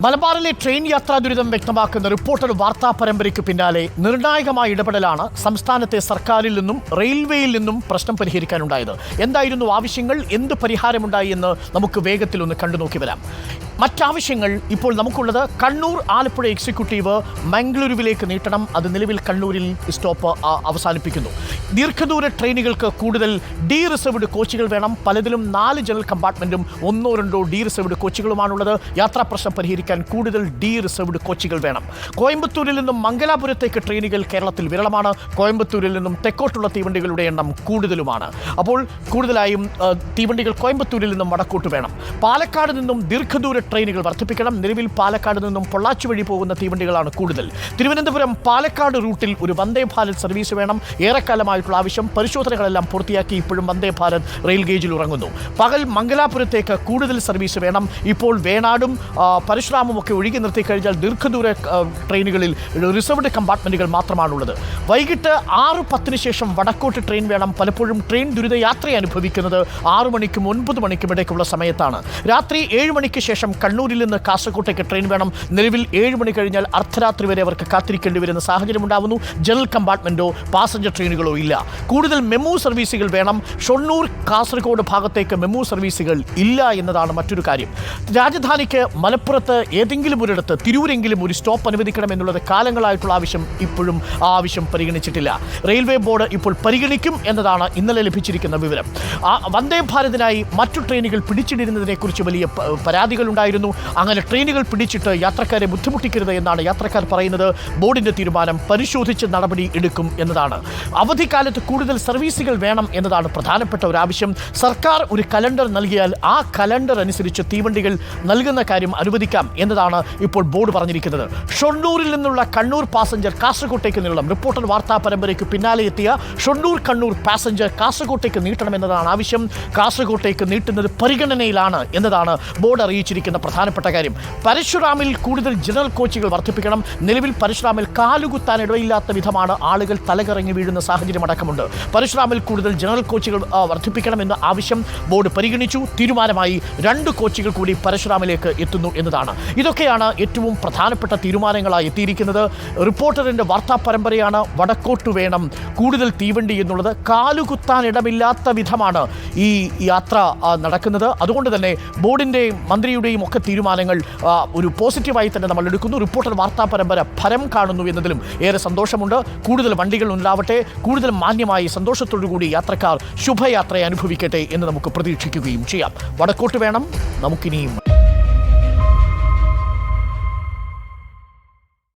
മലബാറിലെ ട്രെയിൻ യാത്രാ ദുരിതം വ്യക്തമാക്കുന്ന റിപ്പോർട്ടർ വാർത്താ പരമ്പരയ്ക്ക് പിന്നാലെ നിർണായകമായ ഇടപെടലാണ് സംസ്ഥാനത്തെ സർക്കാരിൽ നിന്നും റെയിൽവേയിൽ നിന്നും പ്രശ്നം പരിഹരിക്കാനുണ്ടായത്. എന്തായിരുന്നു ആവശ്യങ്ങൾ, എന്ത് പരിഹാരമുണ്ടായി എന്ന് നമുക്ക് വേഗത്തിൽ ഒന്ന് കണ്ടുനോക്കി വരാം. മറ്റാവശ്യങ്ങൾ ഇപ്പോൾ നമുക്കുള്ളത് കണ്ണൂർ ആലപ്പുഴ എക്സിക്യൂട്ടീവ് മംഗളൂരുവിലേക്ക് നീട്ടണം. അത് നിലവിൽ കണ്ണൂരിൽ സ്റ്റോപ്പ് അവസാനിപ്പിക്കുന്നു. ദീർഘദൂര ട്രെയിനുകൾക്ക് കൂടുതൽ ഡി റിസർവ്ഡ് കോച്ചുകൾ വേണം. പലതിലും 4 ജനറൽ കമ്പാർട്ട്മെന്റും 1-2 ഡി റിസർവ്ഡ് കോച്ചുകളുമാണുള്ളത്. യാത്രാ പ്രശ്നം പരിഹരിക്കാൻ കൂടുതൽ ഡി റിസർവ്ഡ് കോച്ചുകൾ വേണം. കോയമ്പത്തൂരിൽ നിന്നും മംഗലാപുരത്തേക്ക് ട്രെയിനുകൾ കേരളത്തിൽ വിരളമാണ്. കോയമ്പത്തൂരിൽ നിന്നും തെക്കോട്ടുള്ള തീവണ്ടികളുടെ എണ്ണം കൂടുതലുമാണ്. അപ്പോൾ കൂടുതലായും തീവണ്ടികൾ കോയമ്പത്തൂരിൽ നിന്നും വടക്കോട്ട് വേണം. പാലക്കാട് നിന്നും ദീർഘദൂര ട്രെയിനുകൾ വർദ്ധിപ്പിക്കണം. നിലവിൽ പാലക്കാട് നിന്നും പൊള്ളാച്ചി വഴി പോകുന്ന തീവണ്ടികളാണ് കൂടുതൽ. തിരുവനന്തപുരം പാലക്കാട് റൂട്ടിൽ ഒരു വന്ദേ ഭാരത് സർവീസ് വേണം. ഏറെക്കാലമായിട്ടുള്ള ആവശ്യം. പരിശോധനകളെല്ലാം പൂർത്തിയാക്കി ഇപ്പോഴും വന്ദേ ഭാരത് റെയിൽ ഗേജിൽ ഉറങ്ങുന്നു. പകൽ മംഗലാപുരത്തേക്ക് കൂടുതൽ സർവീസ് വേണം. ഇപ്പോൾ വേണാടും പരശുരാമും ഒക്കെ ഒഴുകി നിർത്തിക്കഴിഞ്ഞാൽ ദീർഘദൂര ട്രെയിനുകളിൽ റിസർവ്ഡ് കമ്പാർട്ട്മെന്റുകൾ മാത്രമാണുള്ളത്. വൈകിട്ട് 6:10 ശേഷം വടക്കോട്ട് ട്രെയിൻ വേണം. പലപ്പോഴും ട്രെയിൻ ദുരിതയാത്ര അനുഭവിക്കുന്നത് 6 മണിക്കും 9 മണിക്കും ഇടയ്ക്കുള്ള സമയത്താണ്. രാത്രി 7 മണിക്ക് ശേഷം കണ്ണൂരിൽ നിന്ന് കാസർകോട്ടേക്ക് ട്രെയിൻ വേണം. നിലവിൽ 7 മണി കഴിഞ്ഞാൽ അർദ്ധരാത്രി വരെ അവർക്ക് കാത്തിരിക്കേണ്ടി വരുന്ന സാഹചര്യം ഉണ്ടാകുന്നു. ജനറൽ കമ്പാർട്ട്മെന്റോ പാസഞ്ചർ ട്രെയിനുകളോ ഇല്ല. കൂടുതൽ മെമു സർവീസുകൾ വേണം. ഷൊർണൂർ കാസർഗോഡ് ഭാഗത്തേക്ക് മെമു സർവീസുകൾ ഇല്ല എന്നതാണ് മറ്റൊരു കാര്യം. രാജധാനിക്ക് മലപ്പുറത്ത് ഏതെങ്കിലും ഒരിടത്ത് തിരൂരെങ്കിലും ഒരു സ്റ്റോപ്പ് അനുവദിക്കണം എന്നുള്ളത് കാലങ്ങളായിട്ടുള്ള ആവശ്യം. ഇപ്പോഴും ആ ആവശ്യം പരിഗണിച്ചിട്ടില്ല. റെയിൽവേ ബോർഡ് ഇപ്പോൾ പരിഗണിക്കും എന്നതാണ് ഇന്നലെ ലഭിച്ചിരിക്കുന്ന വിവരം. വന്ദേ ഭാരതിനായി മറ്റു ട്രെയിനുകൾ പിടിച്ചിടിരുന്നതിനെക്കുറിച്ച് വലിയ പരാതികളുണ്ടായിരുന്നു. അങ്ങനെ ട്രെയിനുകൾ പിടിച്ചിട്ട് യാത്രക്കാരെ ബുദ്ധിമുട്ടിക്കരുത് എന്നാണ് യാത്രക്കാർ പറയുന്നത്. ബോർഡിന്റെ തീരുമാനം പരിശോധിച്ച് നടപടി എടുക്കും എന്നതാണ്. അവധിക്കാലത്ത് കൂടുതൽ സർവീസുകൾ വേണം എന്നതാണ് പ്രധാനപ്പെട്ട ഒരു ആവശ്യം. സർക്കാർ ഒരു കലണ്ടർ നൽകിയാൽ ആ കലണ്ടർ അനുസരിച്ച് തീവണ്ടികൾ നൽകുന്ന കാര്യം അനുവദിക്കാം എന്നതാണ് ഇപ്പോൾ ബോർഡ് പറഞ്ഞിരിക്കുന്നത്. ഷൊർണൂരിൽ നിന്നുള്ള കണ്ണൂർ പാസഞ്ചർ കാസർകോട്ടേക്ക് നീളണം. റിപ്പോർട്ടർ വാർത്താ പരമ്പരയ്ക്ക് പിന്നാലെ എത്തിയ ഷൊർണൂർ കണ്ണൂർ പാസഞ്ചർ കാസർകോട്ടേക്ക് നീട്ടണമെന്നതാണ് ആവശ്യം. കാസർകോട്ടേക്ക് നീട്ടുന്നത് പരിഗണനയിലാണ് എന്നതാണ് ബോർഡ് അറിയിച്ചിരിക്കുന്ന പ്രധാനപ്പെട്ട കാര്യം. പരശുരാമിൽ കൂടുതൽ ജനറൽ കോച്ചുകൾ വർദ്ധിപ്പിക്കണം. നിലവിൽ പരശുരാമിൽ കാലുകുത്താൻ ഇടയില്ലാത്ത വിധമാണ് ആളുകൾ തലകറങ്ങി വീഴുന്ന സാഹചര്യം അടക്കമുണ്ട്. പരശുരാമിൽ കൂടുതൽ ജനറൽ കോച്ചുകൾ വർദ്ധിപ്പിക്കണമെന്ന ആവശ്യം ബോർഡ് പരിഗണിച്ചു. തീരുമാനമായി 2 കോച്ചുകൾ കൂടി പരശുരാമിലേക്ക് എത്തുന്നു എന്നതാണ്. ഇതൊക്കെയാണ് ഏറ്റവും പ്രധാനപ്പെട്ട തീരുമാനങ്ങളായി എത്തിയിരിക്കുന്നത്. റിപ്പോർട്ടറിന്റെ വാർത്താ പരമ്പരയാണ്. വടക്കോട്ട് വേണം കൂടുതൽ തീവണ്ടി എന്നുള്ളത്. കാലുകുത്താൻ ഇടമില്ലാത്ത വിധമാണ് ഈ യാത്ര നടക്കുന്നത്. അതുകൊണ്ട് തന്നെ ബോർഡിൻ്റെയും മന്ത്രിയുടെയും ഒക്കെ തീരുമാനങ്ങൾ ഒരു പോസിറ്റീവായി തന്നെ നമ്മൾ എടുക്കുന്നു. റിപ്പോർട്ടർ വാർത്താ പരമ്പര ഫലം കാണുന്നു എന്നതിലും ഏറെ സന്തോഷമുണ്ട്. കൂടുതൽ വണ്ടികൾ ഉണ്ടാവട്ടെ. കൂടുതൽ മാന്യമായി സന്തോഷത്തോടുകൂടി യാത്രക്കാർ ശുഭയാത്രയെ അനുഭവിക്കട്ടെ എന്ന് നമുക്ക് പ്രതീക്ഷിക്കുകയും ചെയ്യാം. വടക്കോട്ട് വേണം. നമുക്കിനിയും